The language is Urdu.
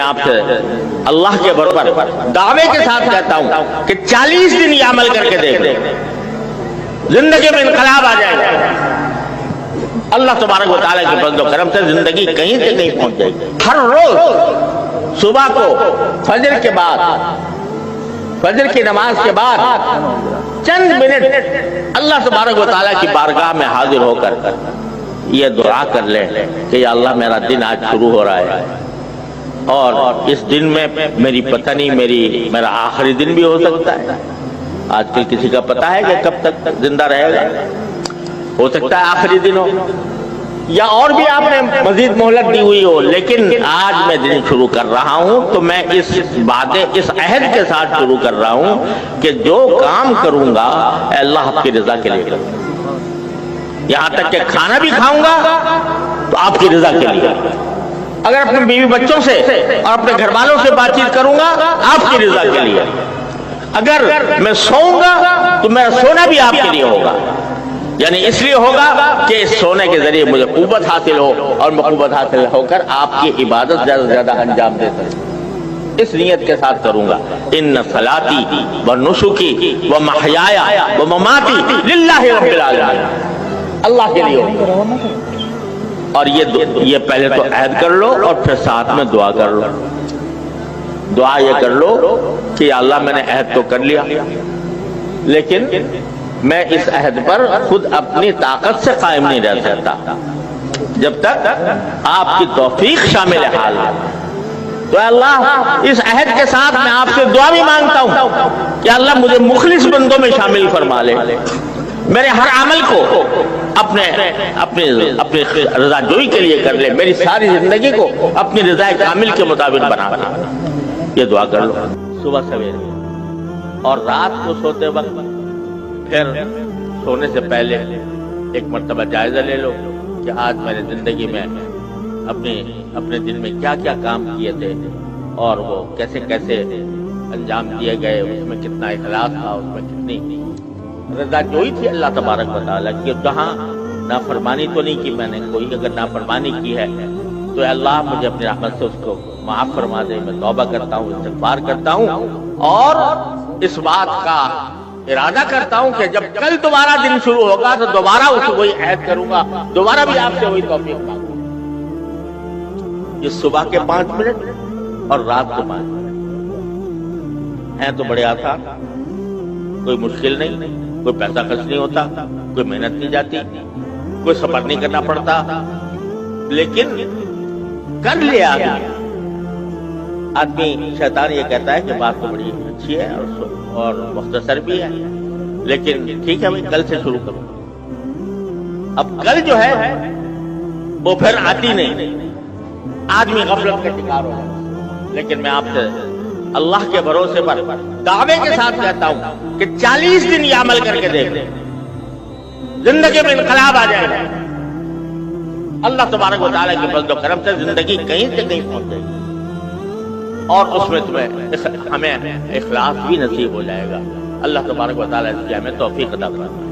آپ سے اللہ کے برابر دعوے کے ساتھ کہتا ہوں کہ 40 دن یہ عمل کر کے دیکھ لیں، زندگی میں انقلاب آ جائے گا۔ اللہ تبارک و تعالیٰ کے فضل و کرم سے زندگی کہیں سے کہیں پہنچ جائے گی۔ ہر روز صبح کو فجر کے بعد، فجر کی نماز کے بعد چند منٹ اللہ تبارک و تعالیٰ کی بارگاہ میں حاضر ہو کر یہ دعا کر لیں کہ یا اللہ میرا دن آج شروع ہو رہا ہے، اور اس دن میں میری پتہ نہیں میرا آخری دن بھی ہو سکتا ہے۔ آج کل کسی کا پتہ ہے کہ کب تک زندہ رہے گا، ہو سکتا ہے آخری دن ہو یا اور بھی آپ نے مزید مہلت دی ہوئی ہو، لیکن آج میں دن شروع کر رہا ہوں تو میں اس عہد کے ساتھ شروع کر رہا ہوں کہ جو کام کروں گا اے اللہ آپ کی رضا کے لیے کروں گا، یہاں تک کہ کھانا بھی کھاؤں گا تو آپ کی رضا کے لیے، اگر اپنے بیوی بچوں سے اور اپنے گھر والوں سے بات چیت کروں گا آپ کی رضا کے لیے، اگر میں سوؤں گا تو میرا سونا بھی آپ کے لیے ہوگا، یعنی اس لیے ہوگا کہ اس سونے کے ذریعے مجھے قوت حاصل ہو اور میں قوت حاصل ہو کر آپ کی عبادت زیادہ سے زیادہ انجام دے سکوں، اس نیت کے ساتھ کروں گا۔ ان صلاتی و نسکی و محیایا و مماتی للہ رب العالمین، اللہ کے لیے ہوگا۔ اور یہ پہلے تو عہد کر لو اور پھر ساتھ میں دعا کر لو۔ دعا یہ کر لو کہ یا اللہ میں نے عہد تو کر لیا، لیکن میں اس عہد پر خود اپنی طاقت سے قائم نہیں رہ سکتا جب تک آپ کی توفیق شامل حال ہے۔ تو اے اللہ اس عہد کے ساتھ میں آپ سے دعا بھی مانگتا ہوں کہ اللہ مجھے مخلص بندوں میں شامل فرما لے، میرے ہر عمل کو اپنی رضا جوئی کے لیے کر لے، میری ساری زندگی کو اپنی رضا کامل کے مطابق بنا دے۔ یہ دعا کر لو صبح سویرے، اور رات کو سوتے وقت پھر سونے سے پہلے ایک مرتبہ جائزہ لے لو کہ آج میں نے زندگی میں اپنے دن میں کیا کیا کام کیے تھے اور وہ کیسے کیسے انجام دیے گئے، اس میں کتنا اخلاص تھا، اس میں کتنی رضا جوئی تھی اللہ تبارک و تعالیٰ کی، جہاں نافرمانی تو نہیں کی میں نے کوئی، اگر نافرمانی کی ہے تو اللہ مجھے اپنی رحمت سے اس کو معاف فرما دے۔ میں توبہ کرتا ہوں، استغفار کرتا ہوں، اور اس بات کا ارادہ کرتا ہوں کہ جب کل دوبارہ دن شروع ہوگا تو دوبارہ اسے وہی عہد کروں گا، دوبارہ بھی آپ سے وہی توفیق مانگوں گا۔ یہ صبح کے 5 منٹ اور رات کو 5 منٹ ہیں تو بڑے آسان، کوئی مشکل نہیں، کوئی پیسہ خرچ نہیں ہوتا، کوئی محنت نہیں جاتی، کوئی سفر نہیں کرنا پڑتا، لیکن کر لیا آدمی۔ شیطان یہ کہتا ہے کہ بات تو بڑی اچھی ہے اور مختصر بھی ہے، لیکن ٹھیک ہے میں کل سے شروع کروں۔ اب کل جو ہے وہ پھر آتی نہیں، آدمی غفلت کا شکار ہو جاتا۔ لیکن میں آپ سے اللہ کے بھروسے پر دعوے کے ساتھ کہتا ہوں کہ 40 دن یہ عمل کر کے دیکھ لیں، زندگی میں انقلاب آ جائے گا۔ اللہ تبارک و تعالیٰ کے فضل و کرم سے زندگی کہیں سے کہیں پہنچ جائے گی، اور اس میں ہمیں اخلاص بھی نصیب ہو جائے گا۔ اللہ تبارک و تعالیٰ اس کی ہمیں توفیق عطا فرمائے۔